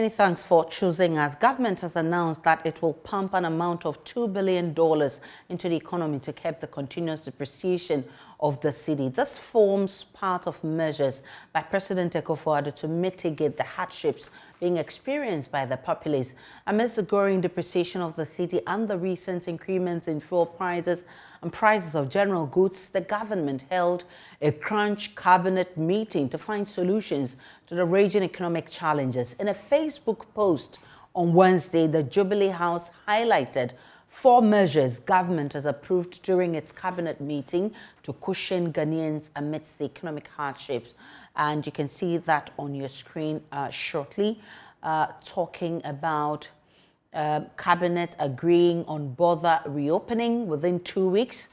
Many thanks for choosing us. Government has announced that it will pump an amount of $2 billion into the economy to curb the continuous depreciation of the cedi. This forms part of measures by President Akufo-Addo to mitigate the hardships being experienced by the populace. Amidst the growing depreciation of the cedi and the recent increments in fuel prices and prices of general goods, the government held a crunch cabinet meeting to find solutions to the raging economic challenges. In a Facebook post on Wednesday, the Jubilee House highlighted 4 measures government has approved during its cabinet meeting to cushion Ghanaians amidst the economic hardships. And you can see that on your screen shortly, talking about cabinet agreeing on border reopening within 2 weeks,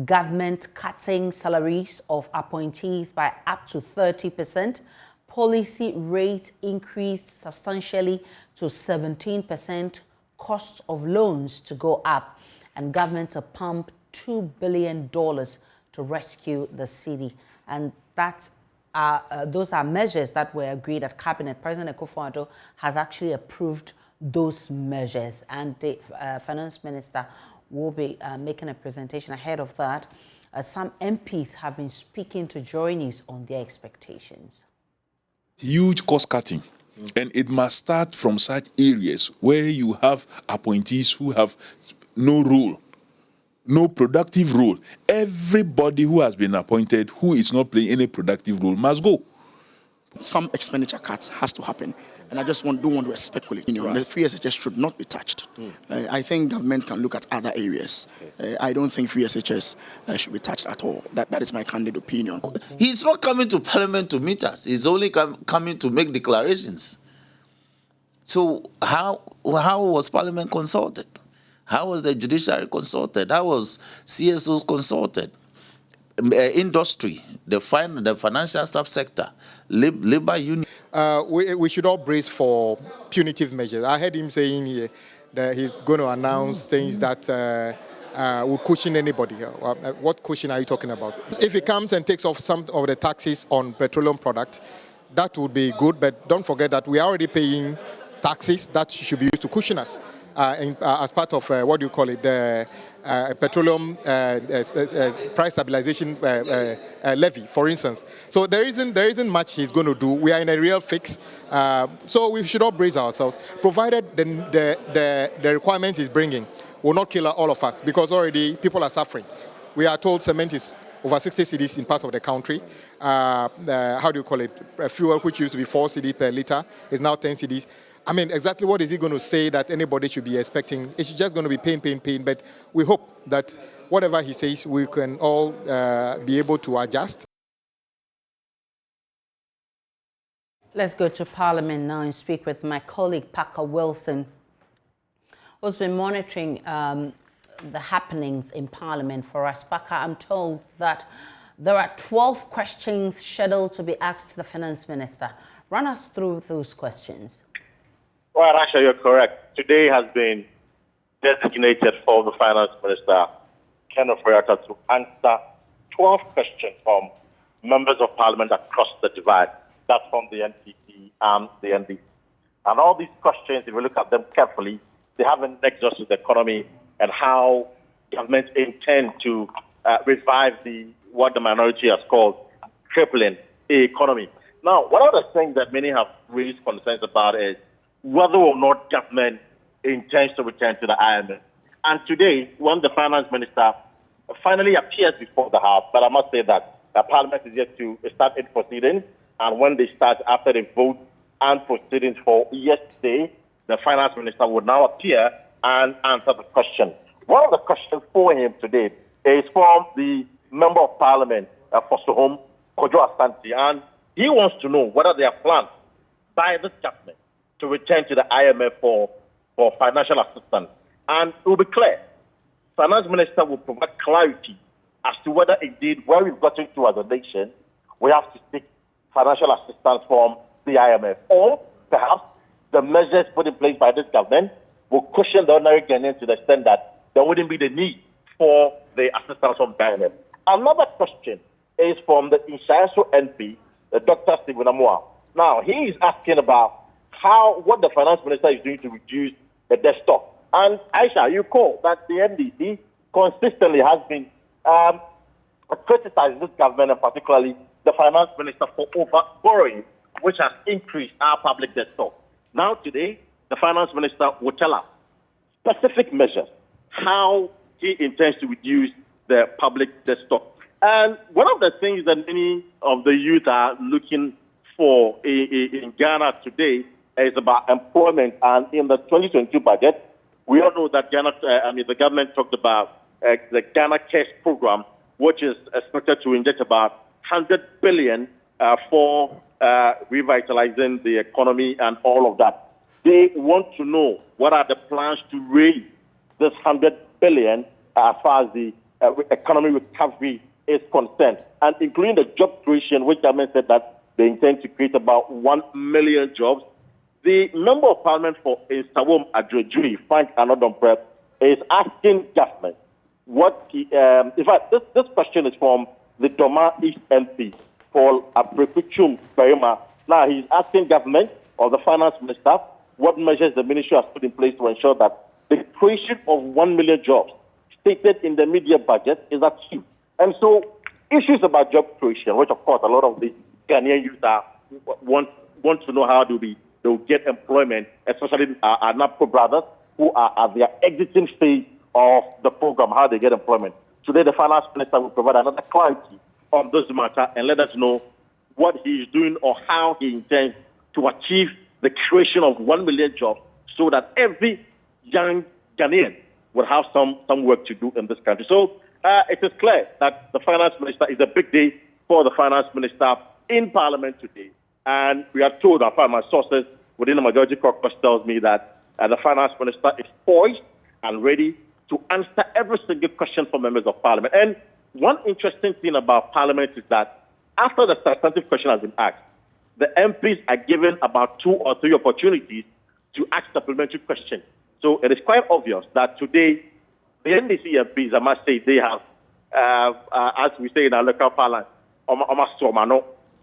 government cutting salaries of appointees by up to 30%, policy rate increased substantially to 17%, cost of loans to go up, and government to pump $2 billion to rescue the cedi. And that's those are measures that were agreed at cabinet. President Akufo-Addo has actually approved those measures, and the finance minister will be making a presentation ahead of that. Some MPs have been speaking to JoyNews on their expectations. Huge cost cutting, and it must start from such areas where you have appointees who have no role, no productive role. Everybody who has been appointed who is not playing any productive role must go. Some expenditure cuts has to happen, and I just don't want to speculate. The free SHS should not be touched. I think government can look at other areas. I don't think free SHS should be touched at all. That is my candid opinion. He's not coming to Parliament to meet us. He's only coming to make declarations. So how was Parliament consulted? How was the judiciary consulted? How was CSOs consulted? Industry, the financial subsector, labor union. We should all brace for punitive measures. I heard him saying here that he's going to announce things that will cushion anybody. What cushion are you talking about? If he comes and takes off some of the taxes on petroleum products, that would be good. But don't forget that we are already paying taxes that should be used to cushion us as part of what do you call it? The petroleum price stabilization levy, for instance. So there isn't much he's going to do. We are in a real fix. So we should all brace ourselves, provided the requirements he's bringing will not kill all of us, because already people are suffering. We are told cement is over 60 cedis in part of the country. How do you call it? Fuel, which used to be 4 cedis per liter, is now 10 cedis. I mean, exactly what is he going to say that anybody should be expecting? It's just going to be pain. But we hope that whatever he says, we can all be able to adjust. Let's go to Parliament now and speak with my colleague, Parker Wilson, who's been monitoring the happenings in Parliament for us. Parker, I'm told that there are 12 questions scheduled to be asked the Finance Minister. Run us through those questions. Well, actually, you're correct. Today has been designated for the Finance Minister, Ken Ofori-Atta, to answer 12 questions from members of Parliament across the divide. That's from the NPP and the NDC. And all these questions, if you look at them carefully, they have a nexus with the economy and how government intend to revive what the minority has called crippling economy. Now, one of the things that many have raised concerns about is whether or not government intends to return to the IMF. And today, when the finance minister finally appears before the House, but I must say that Parliament is yet to start its proceedings, and when they start after the vote and proceedings for yesterday, the finance minister would now appear and answer the question. One of the questions for him today is from the Member of Parliament for Sohom, Kojo Asante, and he wants to know whether there are plans by this government to return to the IMF for financial assistance. And it will be clear. Finance Minister will provide clarity as to whether indeed where we've gotten to as a nation, we have to seek financial assistance from the IMF. Or perhaps the measures put in place by this government will cushion the ordinary Ghanaians to the extent that there wouldn't be the need for the assistance from the IMF. Another question is from the Inshaeso MP, Dr. Stephen Amoa. Now, he is asking about what the finance minister is doing to reduce the debt stock. And Aisha, you call that the NDC consistently has been criticizing this government and particularly the finance minister for over borrowing, which has increased our public debt stock. Now today, the finance minister will tell us specific measures how he intends to reduce the public debt stock. And one of the things that many of the youth are looking for in Ghana today is about employment. And in the 2022 budget, we all know that the government talked about the Ghana Cares Program, which is expected to inject about 100 billion for revitalizing the economy and all of that. They want to know what are the plans to raise this 100 billion as far as the economy recovery is concerned, and including the job creation, which government said that they intend to create about 1 million jobs. The Member of Parliament for Instawom Adrejui, Frank Anodonprep, is asking government what he, in fact, this question is from the Doma East MP, Paul Abrekuchum Berima. Now, he's asking government or the finance minister what measures the ministry has put in place to ensure that the creation of 1 million jobs stated in the media budget is achieved. And so issues about job creation, which of course a lot of the Ghanaian youth want to know how they'll get employment, especially our NAPCO brothers who are at their exiting phase of the program, how they get employment. Today the finance minister will provide another clarity on this matter and let us know what he is doing or how he intends to achieve the creation of 1 million jobs so that every young Ghanaian will have some work to do in this country. So it is clear that the finance minister is a big day for the finance minister in Parliament today. And we are told, I find my sources within the majority caucus tells me that the finance minister is poised and ready to answer every single question from members of Parliament. And one interesting thing about Parliament is that after the substantive question has been asked, the MPs are given about 2 or 3 opportunities to ask supplementary questions. So it is quite obvious that today, the NDC MPs, I must say, they have, as we say in our local parlance,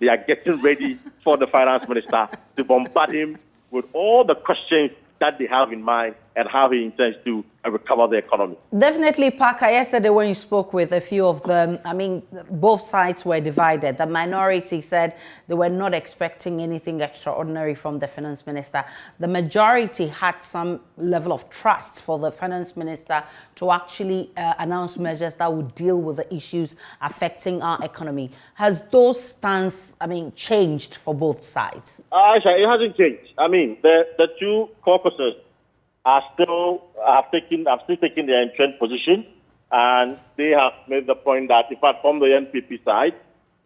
they are getting ready for the finance minister to bombard him with all the questions that they have in mind and how he intends to recover the economy. Definitely, Parker. Yesterday when you spoke with a few of them, I mean, both sides were divided. The minority said they were not expecting anything extraordinary from the finance minister. The majority had some level of trust for the finance minister to actually announce measures that would deal with the issues affecting our economy. Has those stance, changed for both sides? Aisha, it hasn't changed. The two caucuses are still taking their entrenched position, and they have made the point that, in fact, from the NPP side,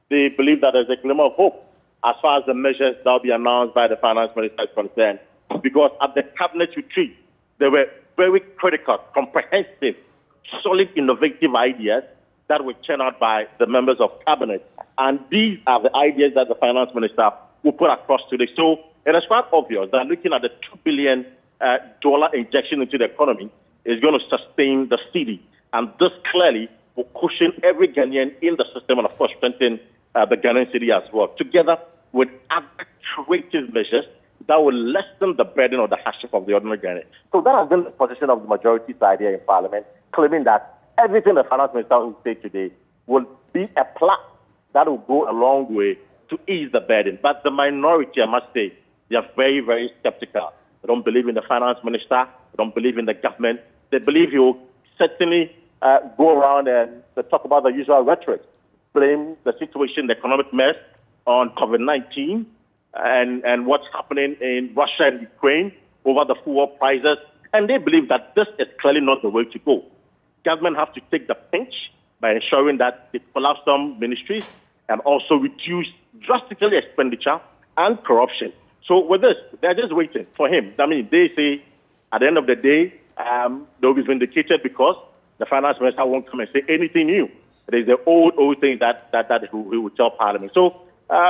they believe that there's a glimmer of hope as far as the measures that will be announced by the finance minister is concerned. Because at the cabinet retreat, there were very critical, comprehensive, solid, innovative ideas that were churned out by the members of cabinet. And these are the ideas that the finance minister will put across today. So it is quite obvious that looking at the $2 billion injection into the economy is going to sustain the city. And this clearly will cushion every Ghanaian in the system and, of course, strengthen the Ghanaian city as well, together with other creative measures that will lessen the burden or the hardship of the ordinary Ghanaian. So that has been the position of the majority side here in Parliament, claiming that everything the finance minister will say today will be a plan that will go a long way to ease the burden. But the minority, I must say, they are very, very skeptical. They don't believe in the finance minister. They don't believe in the government. They believe he will certainly go around and talk about the usual rhetoric, blame the situation, the economic mess on COVID-19 and what's happening in Russia and Ukraine over the fuel prices. And they believe that this is clearly not the way to go. Government have to take the pinch by ensuring that they collapse some ministries and also reduce drastically expenditure and corruption. So with this, they're just waiting for him. They say at the end of the day, they'll be vindicated because the finance minister won't come and say anything new. It is the old thing that he will tell Parliament. So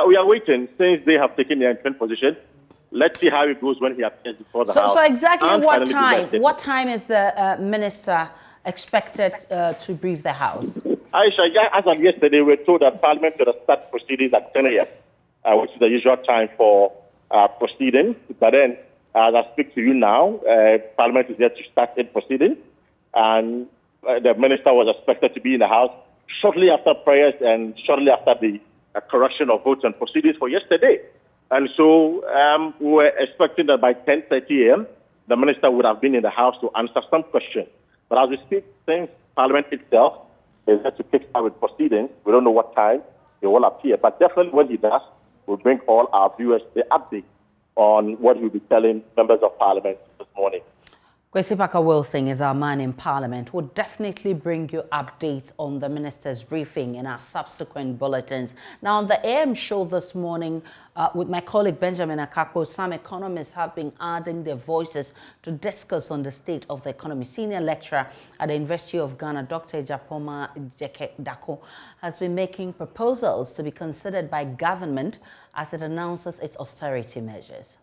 we are waiting since they have taken their entrenched position. Let's see how it goes when he appears before the House. So exactly what time? What time is the minister expected to brief the House? Aisha, as of yesterday, we were told that Parliament will start proceedings at 10 a.m., which is the usual time for proceedings. But then, as I speak to you now, Parliament is yet to start its proceedings, and the minister was expected to be in the House shortly after prayers and shortly after the correction of votes and proceedings for yesterday. And so we were expecting that by 10:30 a.m., the minister would have been in the House to answer some questions. But as we speak, since Parliament itself is yet to kickstart with proceedings, we don't know what time he will appear. But definitely when he does, we'll bring all our viewers the update on what he'll be telling members of Parliament this morning. Kwesi Wilson is our man in Parliament. We'll definitely bring you updates on the minister's briefing in our subsequent bulletins. Now, on the AM show this morning, with my colleague Benjamin Akakpo, some economists have been adding their voices to discuss on the state of the economy. Senior lecturer at the University of Ghana, Dr. Japoma Dako, has been making proposals to be considered by government as it announces its austerity measures.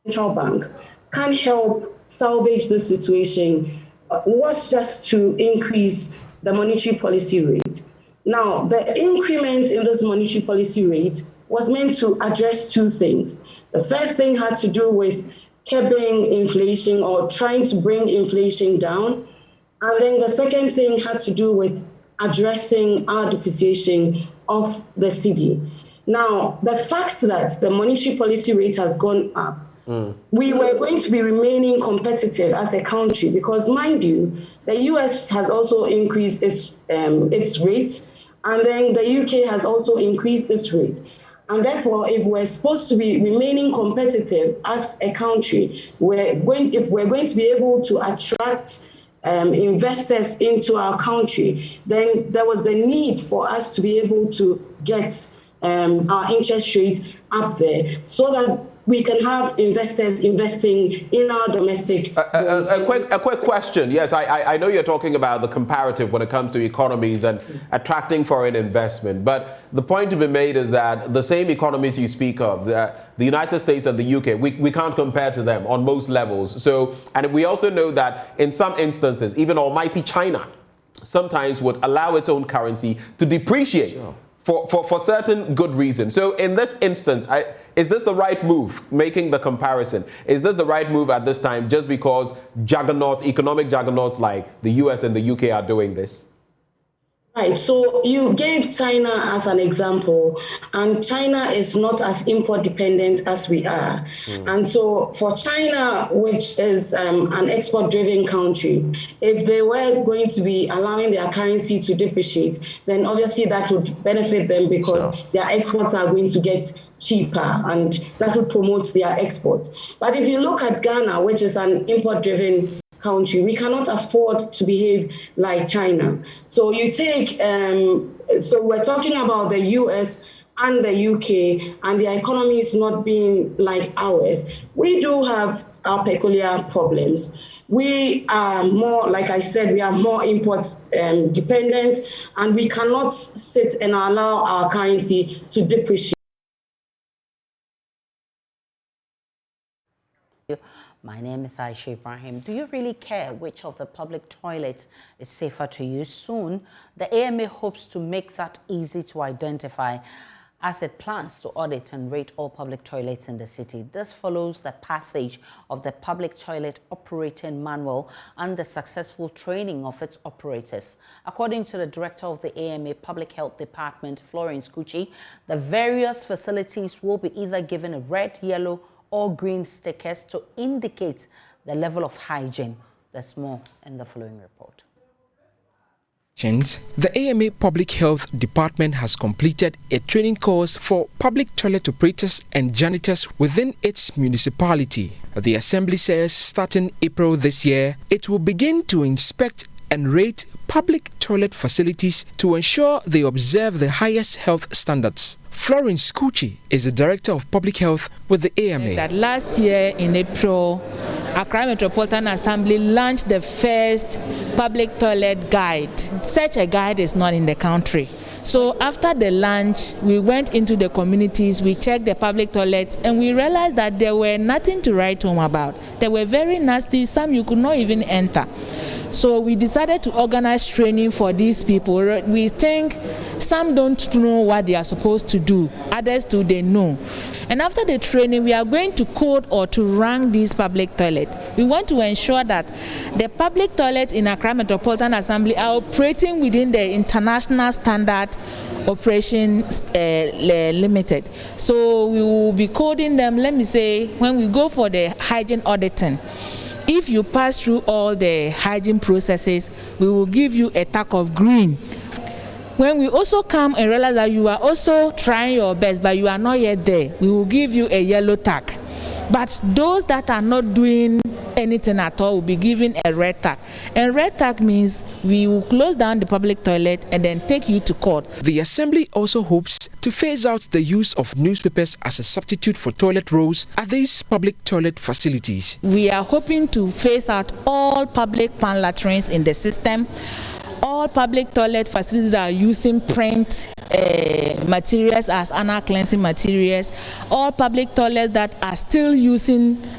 Central Bank can help salvage the situation was just to increase the monetary policy rate. Now, the increment in this monetary policy rate was meant to address two things. The first thing had to do with curbing inflation or trying to bring inflation down. And then the second thing had to do with addressing our depreciation of the cedi. Now, the fact that the monetary policy rate has gone up, we were going to be remaining competitive as a country because, mind you, the US has also increased its rate, and then the UK has also increased its rate. And therefore, if we're supposed to be remaining competitive as a country, if we're going to be able to attract investors into our country, then there was the need for us to be able to get our interest rate up there so that we can have investors investing in our domestic. A quick question. Yes, I know you're talking about the comparative when it comes to economies and attracting foreign investment. But the point to be made is that the same economies you speak of, the United States and the UK, we can't compare to them on most levels. So, and we also know that in some instances, even almighty China sometimes would allow its own currency to depreciate. Sure. For certain good reasons. So in this instance, is this the right move, making the comparison? Is this the right move at this time just because economic juggernauts like the US and the UK are doing this? Right, so you gave China as an example, and China is not as import dependent as we are. And so for China, which is an export-driven country, if they were going to be allowing their currency to depreciate, then obviously that would benefit them because their exports are going to get cheaper, and that would promote their exports. But if you look at Ghana, which is an import-driven country, we cannot afford to behave like China. So you take, so we're talking about the US and the UK, and their economies not being like ours. We do have our peculiar problems. We are more, like I said, we are more import dependent, and we cannot sit and allow our currency to depreciate. My name is Aisha Ibrahim. Do you really care which of the public toilets is safer to use? Soon, the AMA hopes to make that easy to identify as it plans to audit and rate all public toilets in the city. This follows the passage of the Public Toilet Operating Manual and the successful training of its operators. According to the director of the AMA Public Health Department, Florence Kuchi, the various facilities will be either given a red, yellow, or green stickers to indicate the level of hygiene. There's more in the following report. The AMA Public Health Department has completed a training course for public toilet operators and janitors within its municipality. The assembly says starting April this year, it will begin to inspect and rate public toilet facilities to ensure they observe the highest health standards. Florence Kuchi is the Director of Public Health with the AMA. That last year in April, Accra Metropolitan Assembly launched the first public toilet guide. Such a guide is not in the country. So after the launch, we went into the communities, we checked the public toilets, and we realized that there were nothing to write home about. They were very nasty, some you could not even enter. So we decided to organize training for these people. We think some don't know what they are supposed to do, others do, they know. And after the training, we are going to code or to rank these public toilets. We want to ensure that the public toilets in Accra Metropolitan Assembly are operating within the international standard operation limited. So we will be coding them. Let me say, when we go for the hygiene auditing, if you pass through all the hygiene processes, we will give you a tag of green. When we also come and realize that you are also trying your best, but you are not yet there, we will give you a yellow tag. But those that are not doing anything at all will be given a red tag. And red tag means we will close down the public toilet and then take you to court. The Assembly also hopes to phase out the use of newspapers as a substitute for toilet rolls at these public toilet facilities. We are hoping to phase out all public pan latrines in the system. All public toilet facilities are using print materials as anal cleansing materials. All public toilets that are still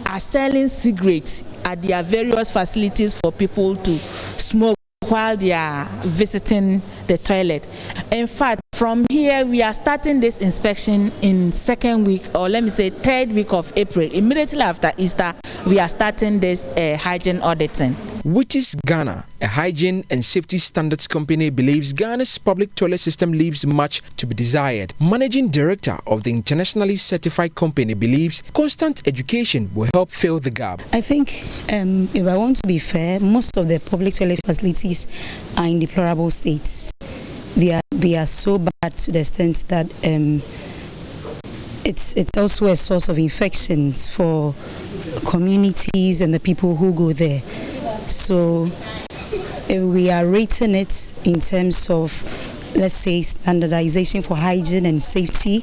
are selling cigarettes at their various facilities for people to smoke while they are visiting the toilet. In fact, from here we are starting this inspection in second week, or let me say third week of April. Immediately after Easter, we are starting this hygiene auditing. Which is Ghana, a hygiene and safety standards company, believes Ghana's public toilet system leaves much to be desired. Managing director of the internationally certified company believes constant education will help fill the gap. I think, if I want to be fair, most of the public toilet facilities are in deplorable states. They are so bad to the extent that it's also a source of infections for communities and the people who go there. So we are rating it in terms of, let's say, standardization for hygiene and safety.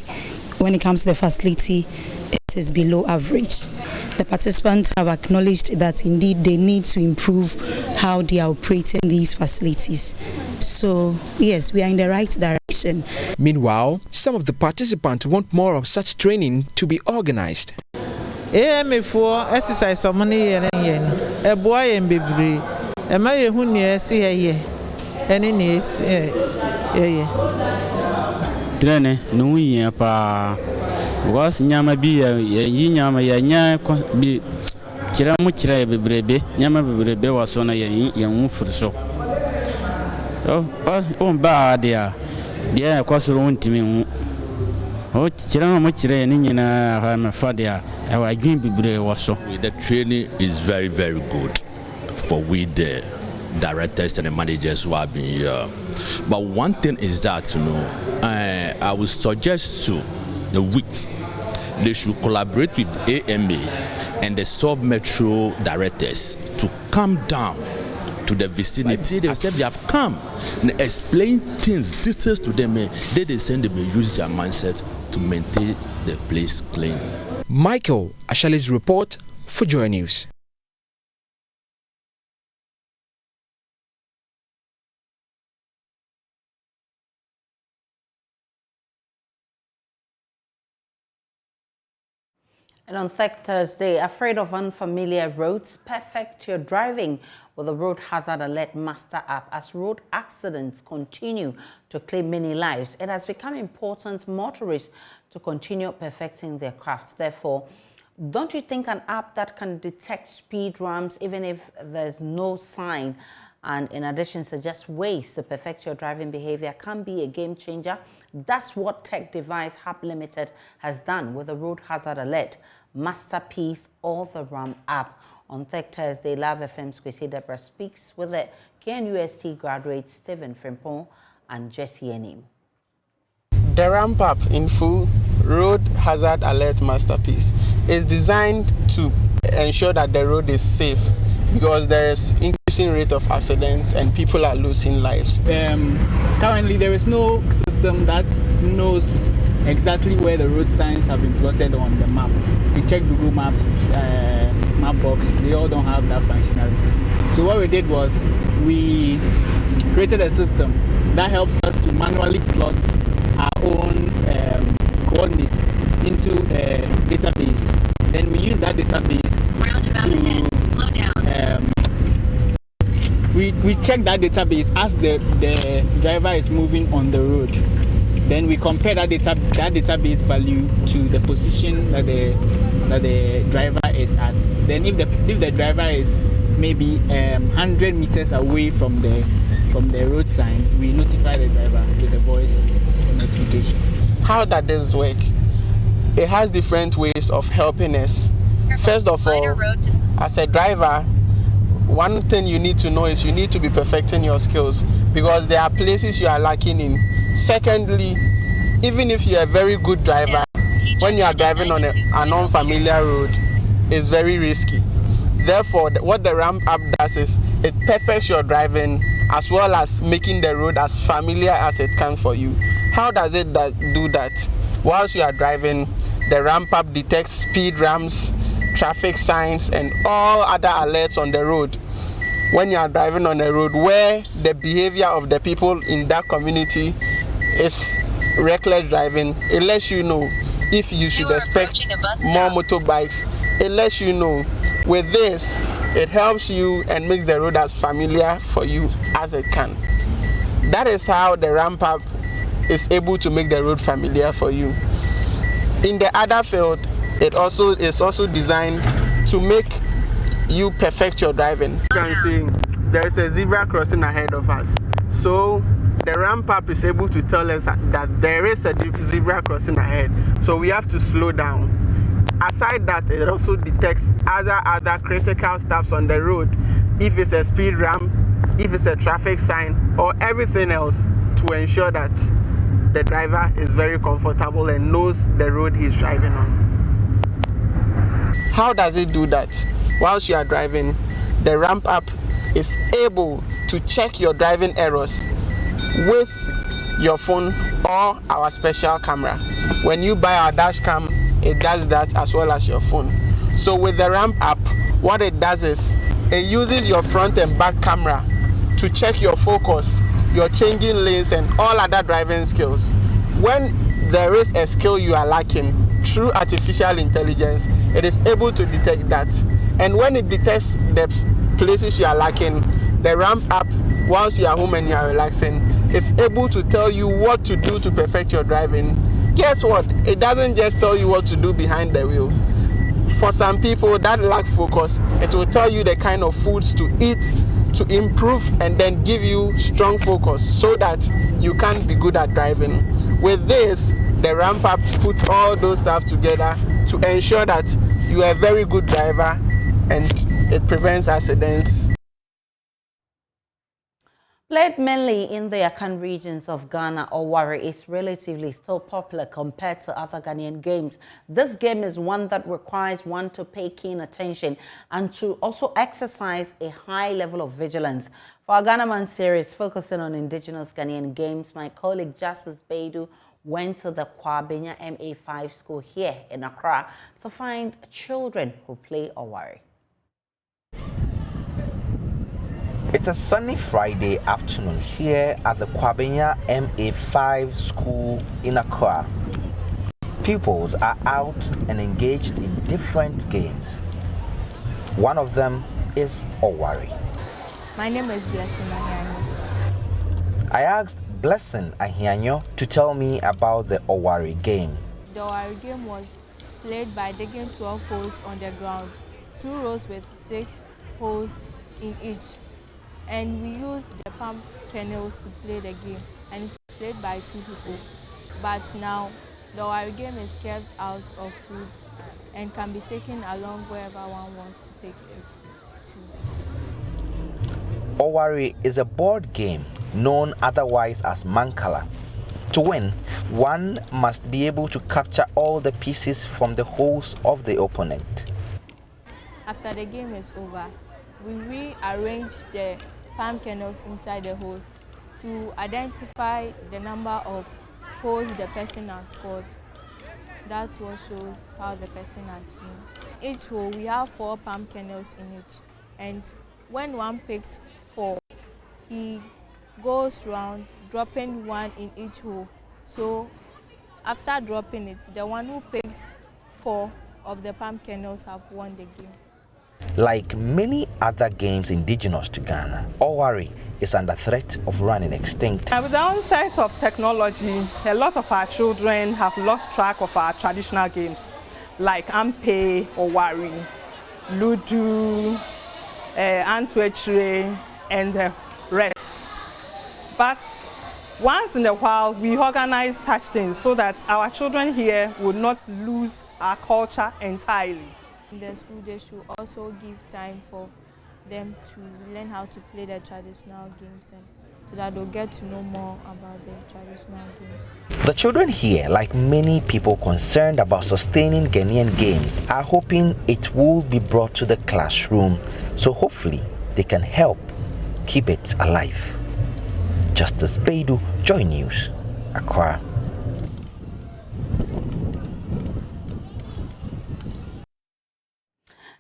When it comes to the facility, it is below average. The participants have acknowledged that indeed they need to improve how they are operating these facilities. So yes, we are in the right direction. Meanwhile, some of the participants want more of such training to be organized. AMA4 exercise of money and a boy and baby. A may who near see a year. Any news, Drene, no year pa was Yama be a Yama Yanya be Chiramuchira Brebe, Yama Brebe was on a young for so. Oh, bad, dear. Dear, across your own to me. Oh, Chiramuchira and Indiana, I'm a father. Our dream was so. The training is very, very good for we the directors and the managers who have been here. But one thing is that, I would suggest to the WIT, they should collaborate with AMA and the sub-metro directors to come down to the vicinity. They said they have come and explain things, details to them. They send them use their mindset to maintain the place clean. Michael Ashali's report for JoyNews. And on Thursday, afraid of unfamiliar roads, perfect your driving with the Road Hazard Alert Master app. As road accidents continue to claim many lives, it has become important motorists to continue perfecting their crafts. Therefore, don't you think an app that can detect speed ramps even if there's no sign, and in addition suggest ways to perfect your driving behavior, can be a game changer? That's what Tech Device Hub Limited has done with the Road Hazard Alert Masterpiece or the RAM app. On Thursday, Love FM's Kwesi Deborah speaks with the KNUST graduates Stephen Frimpong and Jesse Enim. The ramp app in full, Road Hazard Alert Masterpiece, is designed to ensure that the road is safe because there is increasing rate of accidents and people are losing lives. Currently, there is no system that knows exactly where the road signs have been plotted on the map. We checked Google Maps, Mapbox, they all don't have that functionality. So what we did was we created a system that helps us to manually plot our own coordinates into a database. Then we use that database to check that database as the driver is moving on the road. Then we compare that database value to the position that the driver is at. Then if the driver is maybe 100 meters away from the road sign, we notify the driver with a voice notification. How does this work? It has different ways of helping us. First of all, as a driver, one thing you need to know is you need to be perfecting your skills, because there are places you are lacking in. Secondly, even if you're a very good driver, when you are driving on an unfamiliar road, it's very risky. Therefore, what the ramp app does is it perfects your driving as well as making the road as familiar as it can for you. How does it do that? Whilst you are driving, the ramp app detects speed ramps, traffic signs, and all other alerts on the road. When you are driving on a road where the behavior of the people in that community is reckless driving, it lets you know if you should expect more motorbikes. It lets you know. With this, it helps you and makes the road as familiar for you as it can. That is how the ramp app is able to make the road familiar for you. In the other field, it is also designed to make you perfect your driving. You can see there is a zebra crossing ahead of us. So the ramp app is able to tell us that there is a zebra crossing ahead. So we have to slow down. Aside that, it also detects other critical stuffs on the road. If it's a speed ramp, if it's a traffic sign, or everything else, to ensure that the driver is very comfortable and knows the road he's driving on. How does it do that? Whilst you are driving, the ramp app is able to check your driving errors with your phone or our special camera. When you buy our dash cam, it does that as well as your phone. So with the ramp app, what it does is it uses your front and back camera to check your focus, your changing lanes, and all other driving skills. When there is a skill you are lacking, through artificial intelligence, it is able to detect that. And when it detects the places you are lacking, the ramp app, whilst you are home and you are relaxing, is able to tell you what to do to perfect your driving. Guess what? It doesn't just tell you what to do behind the wheel. For some people that lack focus, it will tell you the kind of foods to eat to improve and then give you strong focus so that you can be good at driving. With this, the ramp app puts all those stuff together to ensure that you are a very good driver and it prevents accidents. Played mainly in the Akan regions of Ghana, Owari is relatively still popular compared to other Ghanaian games. This game is one that requires one to pay keen attention and to also exercise a high level of vigilance. For our Ghana Man series focusing on indigenous Ghanaian games, my colleague Justice Baidu went to the Kwabenya MA5 school here in Accra to find children who play Owari. It's a sunny Friday afternoon here at the Kwabenya MA5 school in Accra. Pupils are out and engaged in different games. One of them is Owari. My name is Blessing Ahianyo. I asked Blessing Ahianyo to tell me about the Owari game. The Owari game was played by digging 12 holes on the ground, 2 rows with 6 holes in each. And we use the palm kernels to play the game, and it's played by 2 people. But now, the Owari game is kept out of fruits and can be taken along wherever one wants to take it to. Owari is a board game known otherwise as Mankala. To win, one must be able to capture all the pieces from the holes of the opponent. After the game is over, we rearrange the palm kernels inside the holes to identify the number of holes the person has scored. That's what shows how the person has won. Each hole, we have 4 palm kernels in it. And when one picks 4, he goes round dropping 1 in each hole. So after dropping it, the one who picks 4 of the palm kernels have won the game. Like many other games indigenous to Ghana, Owari is under threat of running extinct. With the onset of technology, a lot of our children have lost track of our traditional games like Ampe, Owari, Ludu, Antwechere, and the rest. But once in a while, we organize such things so that our children here would not lose our culture entirely. In the school, they should also give time for them to learn how to play the traditional games, and so that they'll get to know more about the traditional games. The children here, like many people concerned about sustaining Ghanaian games, are hoping it will be brought to the classroom, so hopefully they can help keep it alive. Justice Beidu, JoyNews, Accra.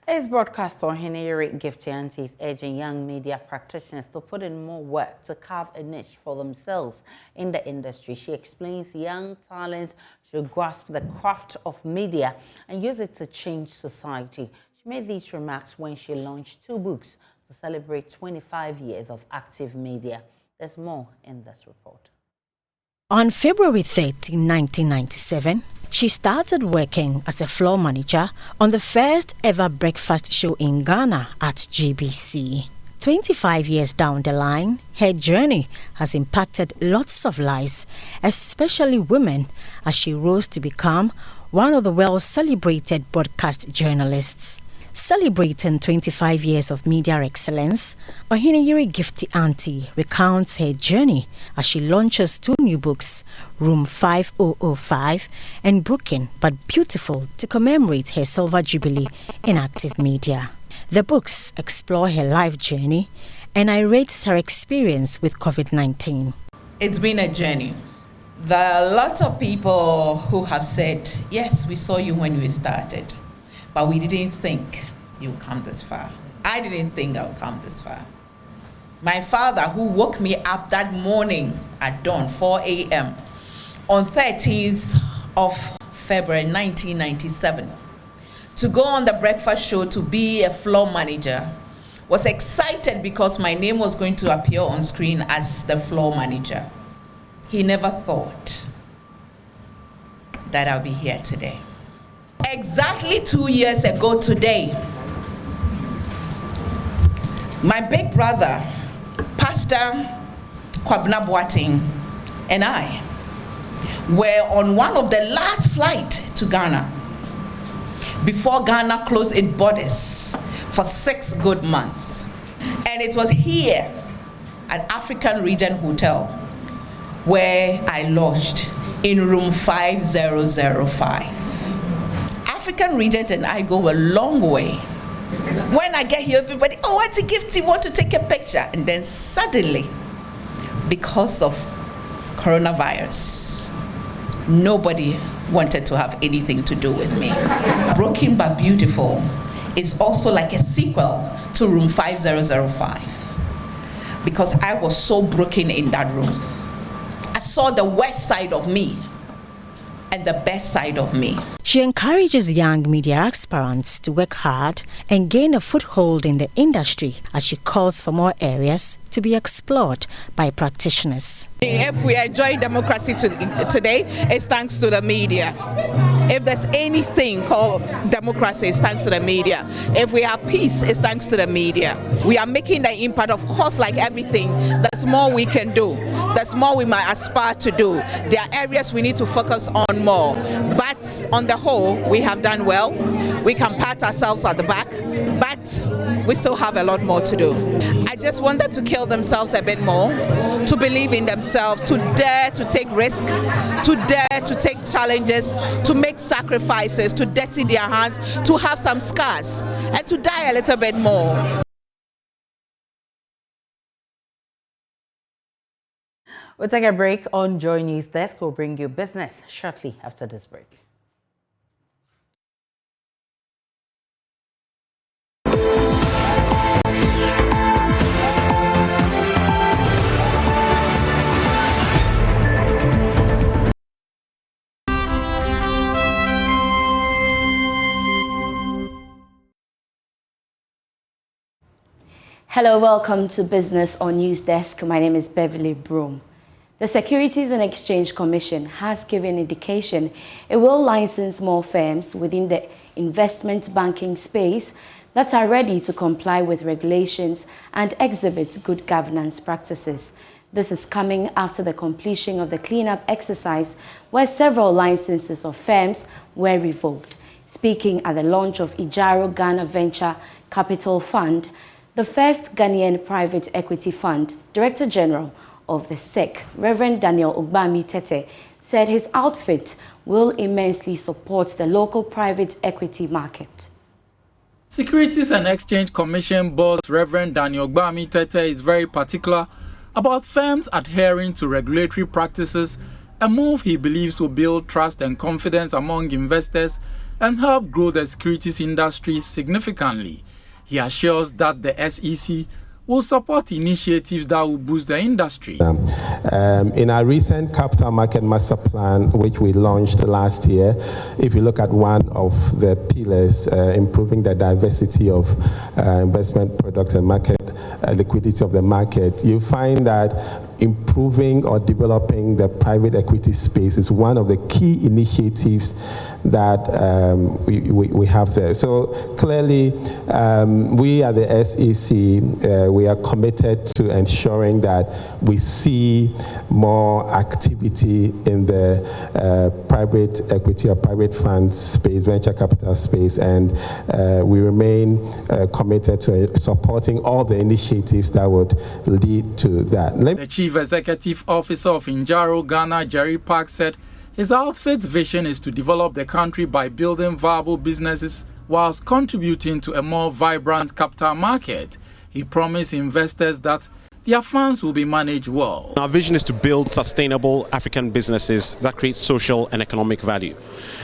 As broadcaster Henry Giftianti is urging young media practitioners to put in more work to carve a niche for themselves in the industry. She explains young talents should grasp the craft of media and use it to change society. She made these remarks when she launched 2 books to celebrate 25 years of active media. There's more in this report. On February 13, 1997, she started working as a floor manager on the first ever breakfast show in Ghana at GBC. 25 years down the line, her journey has impacted lots of lives, especially women, as she rose to become one of the well-celebrated broadcast journalists. Celebrating 25 years of media excellence, Ohineyere Giftianti recounts her journey as she launches 2 new books, Room 5005 and Broken But Beautiful, to commemorate her silver jubilee in active media. The books explore her life journey and narrates her experience with COVID-19. It's been a journey. There are lots of people who have said, yes, we saw you when we started, but we didn't think you'd come this far. I didn't think I would come this far. My father, who woke me up that morning at dawn, 4 a.m., on 13th of February 1997, to go on the breakfast show to be a floor manager, was excited because my name was going to appear on screen as the floor manager. He never thought that I'll be here today. Exactly 2 years ago today, my big brother, Pastor Kwabena Boateng, and I were on one of the last flights to Ghana before Ghana closed its borders for 6 good months. And it was here at African Regent Hotel where I lodged in room 5005. African Regent and I go a long way. When I get here, everybody, oh, what's a gift? You want to take a picture? And then suddenly, because of coronavirus, nobody wanted to have anything to do with me. Broken But Beautiful is also like a sequel to room 5005, because I was so broken in that room. I saw the worst side of me and the best side of me. She encourages young media aspirants to work hard and gain a foothold in the industry, as she calls for more areas to be explored by practitioners. If we enjoy democracy today, it's thanks to the media. If there's anything called democracy, it's thanks to the media. If we have peace, it's thanks to the media. We are making the impact. Of course, like everything, there's more we can do. There's more we might aspire to do. There are areas we need to focus on more. But on the whole, we have done well. We can pat ourselves at the back, but we still have a lot more to do. I just want them to kill themselves a bit more, to believe in themselves, to dare to take risks, to dare to take challenges, to make sacrifices, to dirty their hands, to have some scars, and to die a little bit more. We'll take a break on Joy News Desk. We'll bring you business shortly after this break. Hello, welcome to Business on News Desk. My name is Beverly Broom. The Securities and Exchange Commission has given indication it will license more firms within the investment banking space that are ready to comply with regulations and exhibit good governance practices. This is coming after the completion of the cleanup exercise where several licenses of firms were revoked. Speaking at the launch of Ijaro Ghana Venture Capital Fund, the first Ghanaian private equity fund, Director General of the SEC, Reverend Daniel Ugbami Tete, said his outfit will immensely support the local private equity market. Securities and Exchange Commission boss Reverend Daniel Ugbami Tete is very particular about firms adhering to regulatory practices, a move he believes will build trust and confidence among investors and help grow the securities industry significantly. He assures that the SEC will support initiatives that will boost the industry. In our recent Capital Market Master Plan, which we launched last year, if you look at one of the pillars, improving the diversity of investment products and market liquidity of the market, you find that improving or developing the private equity space is one of the key initiatives that we have there. So clearly, we at the SEC, we are committed to ensuring that we see more activity in the private equity or private funds space, venture capital space, and we remain committed to supporting all the initiatives that would lead to that. The Chief Executive Officer of Ijaro Ghana, Jerry Park, said his outfit's vision is to develop the country by building viable businesses whilst contributing to a more vibrant capital market. He promised investors that their funds will be managed well. Our vision is to build sustainable African businesses that create social and economic value.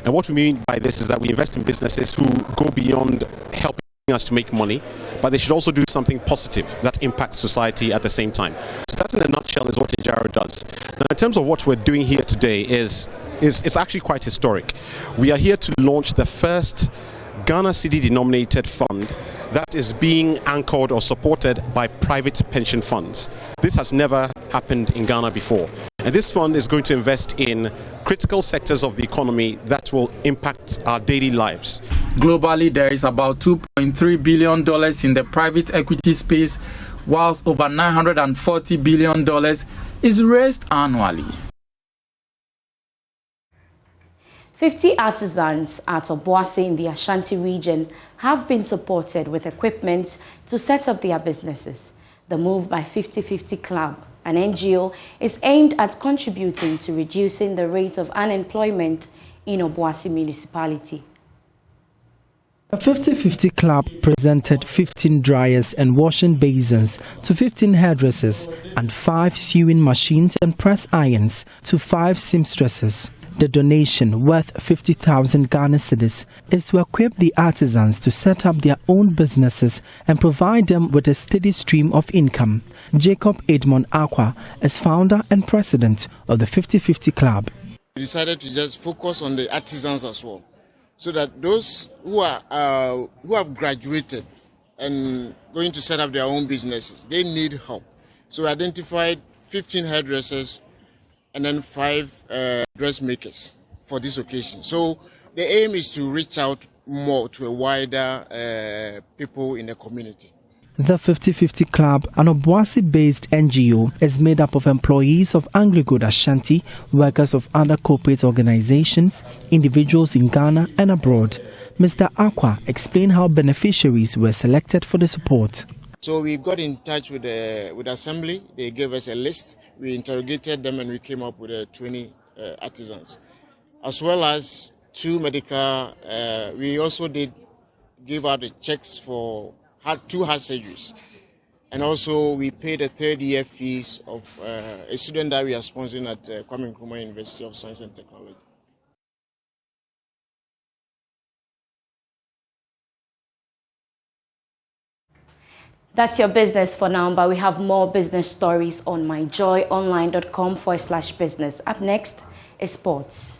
And what we mean by this is that we invest in businesses who go beyond helping us to make money, but they should also do something positive that impacts society at the same time. So that in a nutshell is what Ijaro does. Now, in terms of what we're doing here today is it's actually quite historic. We are here to launch the first Ghana cedi denominated fund that is being anchored or supported by private pension funds. This has never happened in Ghana before. And this fund is going to invest in critical sectors of the economy that will impact our daily lives. Globally, there is about $2.3 billion in the private equity space, whilst over $940 billion is raised annually. 50 artisans at Obuasi in the Ashanti region have been supported with equipment to set up their businesses. The move by 50/50 Club, an NGO, is aimed at contributing to reducing the rate of unemployment in Obuasi municipality. The 50/50 Club presented 15 dryers and washing basins to 15 hairdressers and 5 sewing machines and press irons to 5 seamstresses. The donation, worth 50,000 Ghana cedis, is to equip the artisans to set up their own businesses and provide them with a steady stream of income. Jacob Edmond Aqua is founder and president of the 50/50 Club. We decided to just focus on the artisans as well, so that those who have graduated and going to set up their own businesses, they need help. So we identified 15 hairdressers and then 5 dressmakers for this occasion. So the aim is to reach out more to a wider people in the community. The 50/50 Club, an Obuasi-based NGO, is made up of employees of Anglo-Good Ashanti, workers of other corporate organizations, individuals in Ghana and abroad. Mr. Aqua explained how beneficiaries were selected for the support. So we got in touch with Assembly. They gave us a list. We interrogated them and we came up with 20 artisans, as well as 2 medical. We also did give out the checks for 2 heart surgeries. And also we paid the 3rd-year fees of a student that we are sponsoring at Kwame Nkrumah University of Science and Technology. That's your business for now, but we have more business stories on myjoyonline.com/business. Up next is sports.